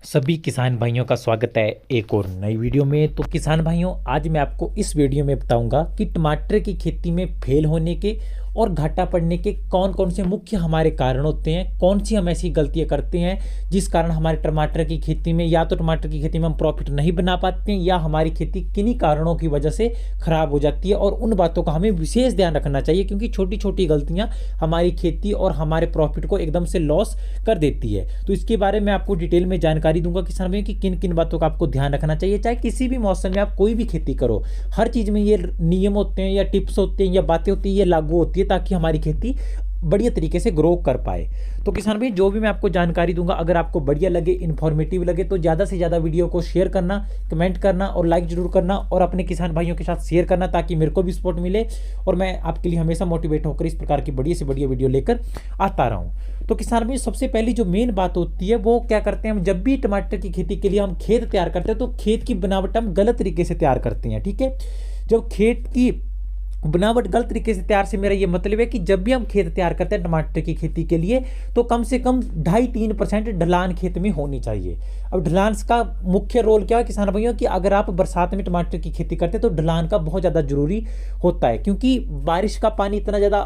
सभी किसान भाइयों का स्वागत है एक और नई वीडियो में। तो किसान भाइयों, आज मैं आपको इस वीडियो में बताऊंगा कि टमाटर की खेती में फेल होने के और घाटा पड़ने के कौन कौन से मुख्य हमारे कारण होते हैं, कौन सी हम ऐसी गलतियां करते हैं जिस कारण हमारे टमाटर की खेती में या तो टमाटर की खेती में हम प्रॉफिट नहीं बना पाते हैं या हमारी खेती किन्हीं कारणों की वजह से खराब हो जाती है। और उन बातों का हमें विशेष ध्यान रखना चाहिए क्योंकि छोटी छोटी गलतियां हमारी खेती और हमारे प्रॉफिट को एकदम से लॉस कर देती है। तो इसके बारे में आपको डिटेल में जानकारी दूंगा किसान भाइयों कि किन किन बातों का आपको ध्यान रखना चाहिए। चाहे किसी भी मौसम में आप कोई भी खेती करो, हर चीज में ये नियम होते हैं या टिप्स होते हैं या बातें होती है, ये लागू होती है ताकि हमारी खेती बढ़िया तरीके से ग्रो कर पाए। तो किसान भाई, जो भी मैं आपको जानकारी दूंगा, अगर आपको बढ़िया लगे, इन्फॉर्मेटिव लगे तो ज़्यादा से ज़्यादा वीडियो को शेयर करना, कमेंट करना और लाइक जरूर करना और अपने किसान भाइयों के साथ शेयर करना ताकि मेरे को भी सपोर्ट मिले और मैं आपके लिए हमेशा मोटिवेट होकर इस प्रकार की बढ़िया से बढ़िया वीडियो लेकर आता रहा हूँ। तो किसान भाई, सबसे पहली जो मेन बात होती है वो क्या करते हैं, हम जब भी टमाटर की खेती के लिए हम खेत तैयार करते हैं तो खेत की बनावट हम गलत तरीके से तैयार करते हैं। ठीक है, जब खेत की बनावट गलत तरीके से तैयार से मेरा ये मतलब है कि जब भी हम खेत तैयार करते हैं टमाटर की खेती के लिए तो कम से कम 2.5-3% ढलान खेत में होनी चाहिए। अब ढलान का मुख्य रोल क्या है किसान भाइयों कि अगर आप बरसात में टमाटर की खेती करते हैं तो ढलान का बहुत ज़्यादा जरूरी होता है क्योंकि बारिश का पानी इतना ज़्यादा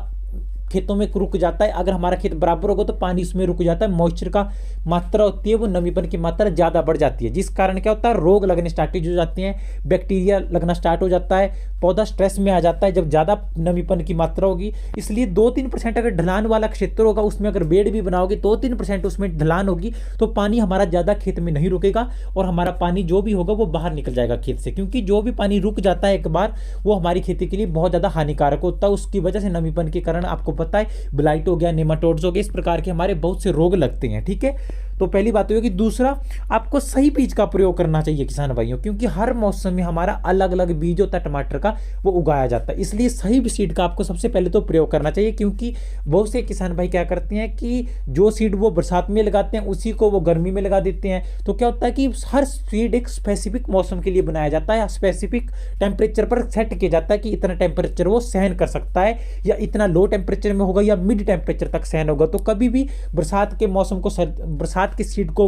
खेतों में रुक जाता है। अगर हमारा खेत बराबर होगा तो पानी उसमें रुक जाता है, मॉइस्चर का मात्रा होती है वो नमीपन की मात्रा ज़्यादा बढ़ जाती है, जिस कारण क्या होता है, रोग लगने स्टार्ट हो जाते हैं, बैक्टीरिया लगना स्टार्ट हो जाता है, पौधा स्ट्रेस में आ जाता है जब ज़्यादा नमीपन की मात्रा होगी। इसलिए 2-3% अगर ढलान वाला क्षेत्र होगा उसमें अगर बेड भी बनाओगे 2-3% उसमें ढलान होगी तो पानी हमारा ज़्यादा खेत में नहीं रुकेगा और हमारा पानी जो भी होगा वो बाहर निकल जाएगा खेत से, क्योंकि जो भी पानी रुक जाता है एक बार वो हमारी खेती के लिए बहुत ज़्यादा हानिकारक होता है। उसकी वजह से नमीपन के कारण आपको पता है ब्लाइट हो गया, नेमाटोड्स हो गए, इस प्रकार के हमारे बहुत से रोग लगते हैं। ठीक है, तो पहली बात होगी। दूसरा, आपको सही बीज का प्रयोग करना चाहिए किसान भाइयों, क्योंकि हर मौसम में हमारा अलग अलग बीज होता है टमाटर का, वो उगाया जाता है, इसलिए सही सीड का आपको सबसे पहले तो प्रयोग करना चाहिए। क्योंकि बहुत से किसान भाई क्या करते हैं कि जो सीड वो बरसात में लगाते हैं उसी को वो गर्मी में लगा देते हैं। तो क्या होता है कि हर सीड एक स्पेसिफिक मौसम के लिए बनाया जाता है, स्पेसिफिक टेम्परेचर पर सेट किया जाता है कि इतना टेम्परेचर वो सहन कर सकता है या इतना लो टेम्परेचर में होगा या मिड टेम्परेचर तक सहन होगा। तो कभी भी बरसात के मौसम को बरसात की सीड को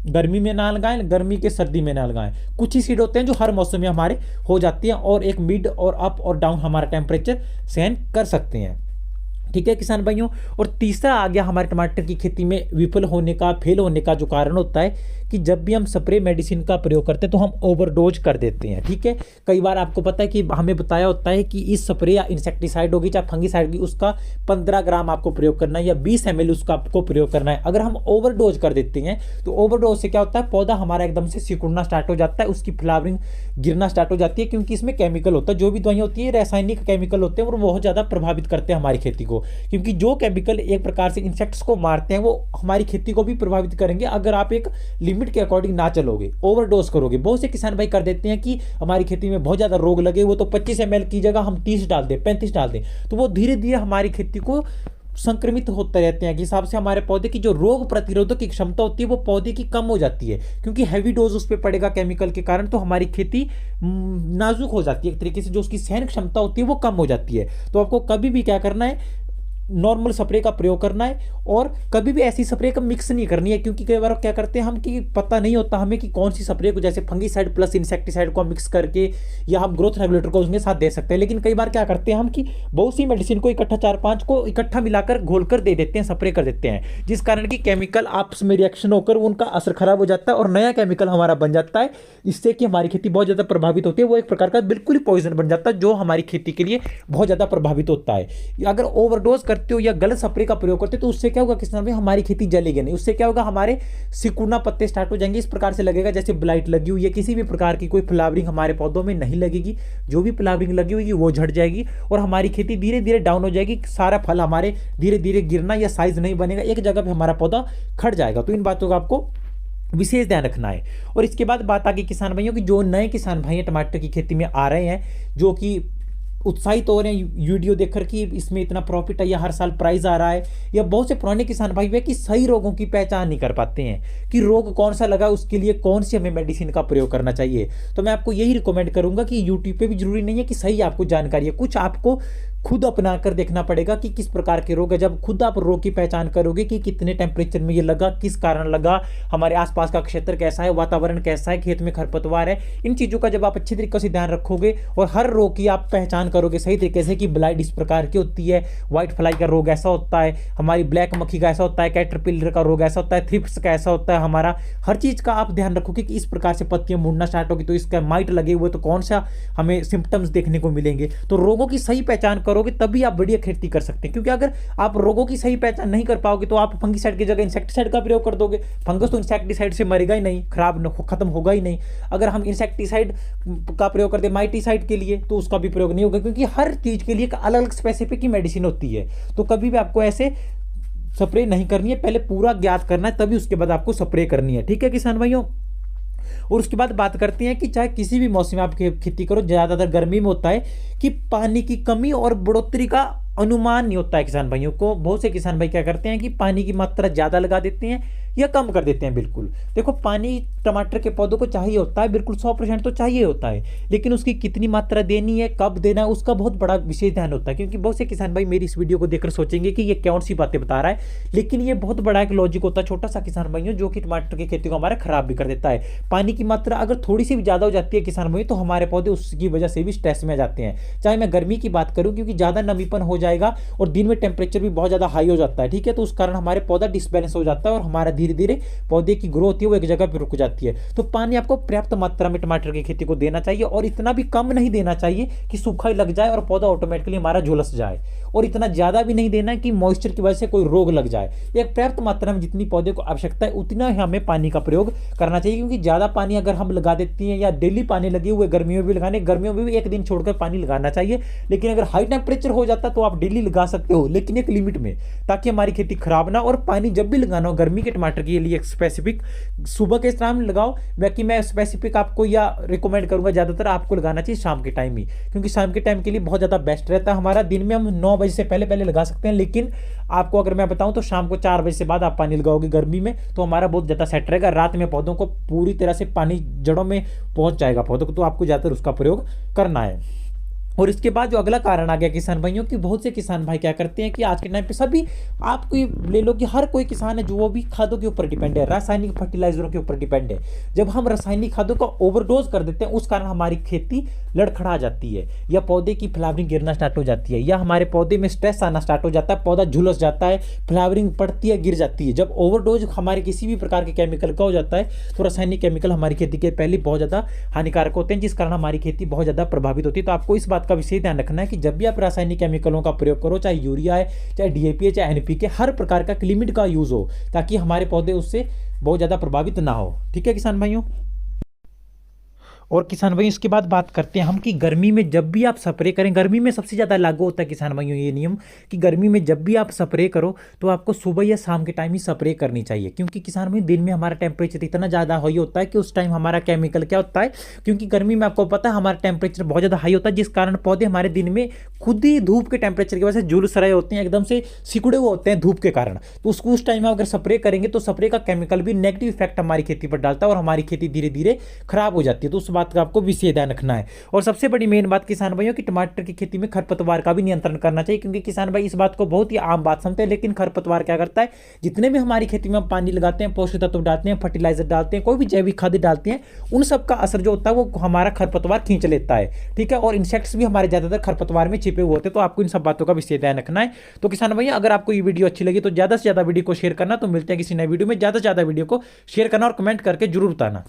गर्मी में ना लगाएं, गर्मी के सर्दी में ना लगाएं। कुछ ही सीड होते हैं जो हर मौसम में हमारे हो जाती हैं और एक मिड और अप और डाउन हमारा टेम्परेचर सहन कर सकते हैं। ठीक है किसान भाइयों, और तीसरा आ गया हमारे टमाटर की खेती में विफल होने का, फेल होने का जो कारण होता है कि जब भी हम स्प्रे मेडिसिन का प्रयोग करते हैं तो हम ओवरडोज कर देते हैं। ठीक है, कई बार आपको पता है कि हमें बताया होता है कि इस स्प्रे या इंसेक्टिसाइड होगी चाहे फंगिसाइड होगी उसका 15 ग्राम आपको प्रयोग करना है या 20 ml उसका आपको प्रयोग करना है। अगर हम ओवरडोज कर देते हैं तो ओवरडोज से क्या होता है, पौधा हमारा एकदम से सिकुड़ना स्टार्ट हो जाता है, उसकी फ्लावरिंग गिरना स्टार्ट हो जाती है, क्योंकि इसमें केमिकल होता है, जो भी दवाइयाँ होती है रासायनिक केमिकल होते हैं और बहुत ज़्यादा प्रभावित करते हैं हमारी खेती को, क्योंकि जो केमिकल एक प्रकार से इंसेक्ट्स को मारते हैं वो हमारी खेती को भी प्रभावित करेंगे अगर आप एक लिमिट के अकॉर्डिंग ना चलोगे, ओवरडोज करोगे। बहुत से किसान भाई कर देते हैं कि हमारी खेती में बहुत ज्यादा रोग लगे, वो तो 25 ml की जगह हम 30 डाल दें, 35 डाल दें, तो वो धीरे धीरे हमारी खेती को संक्रमित होते रहते हैं कि हिसाब से हमारे पौधे की जो रोग प्रतिरोधक की क्षमता होती है वो पौधे की कम हो जाती है, क्योंकि हैवी डोज उस पर पड़ेगा केमिकल के कारण, तो हमारी खेती नाजुक हो जाती है एक तरीके से, जो उसकी सहन क्षमता होती है वो कम हो जाती है। तो आपको कभी भी क्या करना है, नॉर्मल स्प्रे का प्रयोग करना है और कभी भी ऐसी स्प्रे का मिक्स नहीं करनी है, क्योंकि कई बार क्या करते हैं हम कि पता नहीं होता हमें कि कौन सी स्प्रे को, जैसे फंगीसाइड प्लस इंसेक्टिसाइड को मिक्स करके या हम ग्रोथ रेगुलेटर को उसके साथ दे सकते हैं, लेकिन कई बार क्या करते हैं हम कि बहुत सी मेडिसिन को इकट्ठा 4-5 को इकट्ठा मिलाकर घोलकर दे देते हैं, स्प्रे कर देते हैं, जिस कारण की केमिकल आपस में रिएक्शन होकर उनका असर खराब हो जाता है और नया केमिकल हमारा बन जाता है, इससे कि हमारी खेती बहुत ज़्यादा प्रभावित होती है। वो एक प्रकार का बिल्कुल ही पॉइजन बन जाता है जो हमारी खेती के लिए बहुत ज़्यादा प्रभावित होता है। अगर ओवरडोज करते हो या गलत स्प्रे का प्रयोग करते हो तो उससे क्या होगा किसान भाई, हमारी खेती जलेगी नहीं, उससे क्या होगा, हमारे सिकुड़ना पत्ते स्टार्ट हो जाएंगे, इस प्रकार से लगेगा जैसे ब्लाइट लगी हुई है, किसी भी प्रकार की कोई फ्लावरिंग हमारे पौधों में नहीं लगेगी, जो भी फ्लावरिंग लगी हुई वो झड़ जाएगी और हमारी खेती धीरे धीरे डाउन हो जाएगी, सारा फल हमारे धीरे धीरे गिरना या साइज नहीं बनेगा, एक जगह पे हमारा पौधा खड़ जाएगा। तो इन बातों का आपको विशेष ध्यान रखना है। और इसके बाद बात आ गई किसान भाइयों की, जो नए किसान भाई टमाटर की खेती में आ रहे हैं, जो कि उत्साहित हो रहे हैं वीडियो देखकर कि इसमें इतना प्रॉफिट है या हर साल प्राइस आ रहा है, या बहुत से पुराने किसान भाई वे कि सही रोगों की पहचान नहीं कर पाते हैं कि रोग कौन सा लगा, उसके लिए कौन सी हमें मेडिसिन का प्रयोग करना चाहिए। तो मैं आपको यही रिकमेंड करूंगा कि यूट्यूब पे भी जरूरी नहीं है कि सही आपको जानकारी है, कुछ आपको खुद अपना कर देखना पड़ेगा कि किस प्रकार के रोग है। जब खुद आप रोग की पहचान करोगे कि कितने टेम्परेचर में ये लगा, किस कारण लगा, हमारे आसपास का क्षेत्र कैसा है, वातावरण कैसा है, खेत में खरपतवार है, इन चीज़ों का जब आप अच्छी तरीके से ध्यान रखोगे और हर रोग की आप पहचान करोगे सही तरीके से कि ब्लाइट इस प्रकार की होती है, व्हाइट फ्लाई का रोग ऐसा होता है, हमारी ब्लैक मक्खी का ऐसा होता है, कैटरपिलर का रोग ऐसा होता है, थ्रिप्स का ऐसा होता है, हमारा हर चीज़ का आप ध्यान रखोगे कि इस प्रकार से पत्तियां मुड़ना स्टार्ट होगी तो इसका माइट लगे हुए तो कौन सा हमें सिम्टम्स देखने को मिलेंगे। तो रोगों की सही पहचान करोगे तभी आप बढ़िया खेती कर सकते हैं, क्योंकि अगर आप रोगों की सही पहचान नहीं कर पाओगे तो आप फंगीसाइड की जगह इंसेक्टिसाइड का प्रयोग कर दोगे। फंगस तो इंसेक्टिसाइड से मरेगा ही नहीं, खत्म होगा ही नहीं। अगर हम इंसेक्टिसाइड का प्रयोग करते माइटिसाइड के लिए तो उसका भी प्रयोग नहीं होगा, क्योंकि हर चीज के लिए अलग अलग स्पेसिफिक की मेडिसिन होती है। तो कभी भी आपको ऐसे स्प्रे नहीं करनी है, पहले पूरा ज्ञात करना है तभी उसके बाद आपको स्प्रे करनी है। ठीक है किसान भाइयों। और उसके बाद बात करते हैं कि चाहे किसी भी मौसम में आप खेती करो, ज्यादातर गर्मी में होता है कि पानी की कमी और बढ़ोतरी का अनुमान नहीं होता है किसान भाइयों को। बहुत से किसान भाई क्या करते हैं कि पानी की मात्रा ज्यादा लगा देते हैं या कम कर देते हैं। बिल्कुल देखो, पानी टमाटर के पौधों को चाहिए होता है, बिल्कुल 100% तो चाहिए होता है, लेकिन उसकी कितनी मात्रा देनी है, कब देना है, उसका बहुत बड़ा विशेष ध्यान होता है। क्योंकि बहुत से किसान भाई मेरी इस वीडियो को देखकर सोचेंगे कि ये कौन सी बातें बता रहा है, लेकिन ये बहुत बड़ा एक लॉजिक होता है छोटा सा किसान भाइयों, जो कि टमाटर की खेती को हमारा खराब भी कर देता है। पानी की मात्रा अगर थोड़ी सी भी ज्यादा हो जाती है किसान भाई, तो हमारे पौधे उसकी वजह से भी स्ट्रेस में आ जाते हैं। चाहे मैं गर्मी की बात करूं, क्योंकि ज्यादा नमीपन हो जाएगा और दिन में टेम्परेचर भी बहुत ज्यादा हाई हो जाता है। ठीक है, तो उस कारण हमारे पौधा डिसबैलेंस हो जाता है और हमारा धीरे धीरे पौधे की ग्रोथ है वो एक जगह पर रुक जाती है। तो पानी आपको पर्याप्त मात्रा में टमाटर की खेती को देना चाहिए, और इतना भी कम नहीं देना चाहिए कि सूखा ही लग जाए और पौधा ऑटोमेटिकली हमारा झुलस जाए, और इतना ज्यादा भी नहीं देना कि मॉइस्चर की वजह से कोई रोग लग जाए। एक पर्याप्त मात्रा में जितनी पौधे को आवश्यकता है उतना ही हमें पानी का प्रयोग करना चाहिए। क्योंकि ज्यादा पानी अगर हम लगा देते हैं या डेली पानी लगे हुए, गर्मियों में भी लगाने, गर्मियों में भी एक दिन छोड़कर पानी लगाना चाहिए। लेकिन अगर हाई टेम्परेचर हो जाता तो आप डेली लगा सकते हो, लेकिन एक लिमिट में, ताकि हमारी खेती खराब ना। और पानी जब भी लगाना हो गर्मी के टमाटर के लिए स्पेसिफिक सुबह के टाइम लगाओ, बाकी मैं स्पेसिफिक आपको या रिकमेंड करूंगा ज्यादातर आपको लगाना चाहिए शाम के टाइम ही, क्योंकि शाम के टाइम के लिए बहुत ज्यादा बेस्ट रहता है हमारा। दिन में हम 9 बजे से पहले पहले लगा सकते हैं, लेकिन आपको अगर मैं बताऊं तो शाम को 4 बजे से बाद आप पानी लगाओगे गर्मी में तो हमारा बहुत ज्यादा सेट रहेगा। रात में पौधों को पूरी तरह से पानी जड़ों में पहुंच जाएगा पौधों को, तो आपको ज्यादातर उसका प्रयोग करना है। और इसके बाद जो अगला कारण आ गया किसान भाइयों की, बहुत से किसान भाई क्या करते हैं कि आज के टाइम पे सभी, आपको ले लो कि हर कोई किसान है जो वो भी खादों के ऊपर डिपेंड है, रासायनिक फर्टिलाइजरों के ऊपर डिपेंड है। जब हम रासायनिक खादों का ओवरडोज कर देते हैं उस कारण हमारी खेती लड़खड़ा जाती है, या पौधे की फ्लावरिंग गिरना स्टार्ट हो जाती है, या हमारे पौधे में स्ट्रेस आना स्टार्ट हो जाता है, पौधा झुलस जाता है, फ्लावरिंग पड़ती है, गिर जाती है। जब ओवरडोज हमारे किसी भी प्रकार के केमिकल का हो जाता है तो रासायनिक केमिकल हमारी खेती के पहले बहुत ज्यादा हानिकारक होते हैं, जिस कारण हमारी खेती बहुत ज्यादा प्रभावित होती है। तो आपको इस बात का विशेष ध्यान रखना है कि जब भी आप रासायनिक केमिकलों का प्रयोग करो, चाहे यूरिया है, चाहे डीएपी है, चाहे एनपीके, हर प्रकार का लिमिट का यूज हो, ताकि हमारे पौधे उससे बहुत ज्यादा प्रभावित ना हो। ठीक है किसान भाइयों। और किसान भाई इसके बाद बात करते हैं हम कि गर्मी में जब भी आप स्प्रे करें, गर्मी में सबसे ज़्यादा लागू होता है किसान भाइयों ये नियम कि गर्मी में जब भी आप स्प्रे करो तो आपको सुबह या शाम के टाइम ही स्प्रे करनी चाहिए। क्योंकि किसान भाई दिन में हमारा टेम्परेचर इतना ज़्यादा हाई होता है कि उस टाइम हमारा केमिकल क्या होता है, क्योंकि गर्मी में आपको पता है हमारा टेम्परेचर बहुत ज़्यादा हाई होता है, जिस कारण पौधे हमारे दिन में खुद ही धूप के टेम्परेचर की वजह से झुलस रहे होते हैं, एकदम से सिकुड़े हुए होते हैं धूप के कारण। तो उसको उस टाइम में अगर स्प्रे करेंगे तो स्प्रे का केमिकल भी नेगेटिव इफेक्ट हमारी खेती पर डालता है और हमारी खेती धीरे धीरे खराब हो जाती है। तो उस बात का आपको विशेष ध्यान रखना है। और सबसे बड़ी मेन बात किसान भाइयों की टमाटर की खेती में खरपतवार का भी नियंत्रण करना चाहिए, क्योंकि किसान भाई इस बात को बहुत ही आम बात समझते हैं, लेकिन खरपतवार क्या करता है, जितने भी हमारी खेती में हम पानी लगाते हैं, पोषक तत्व डालते हैं, फर्टिलाइजर डालते हैं, कोई भी जैविक खाद डालते हैं, उन सब का असर जो होता है वो हमारा खरपतवार खींच लेता है। ठीक है, और इंसेक्ट्स भी हमारे ज्यादातर खरपतवार में छिपे हुए होते हैं। तो आपको इन सब बातों का विशेष ध्यान रखना है। तो किसान भैया अगर आपको ये वीडियो अच्छी लगी तो ज्यादा से ज्यादा वीडियो को शेयर करना। तो मिलते हैं किसी नए वीडियो में, ज्यादा से ज्यादा वीडियो को शेयर करना और कमेंट करके जरूर बताना।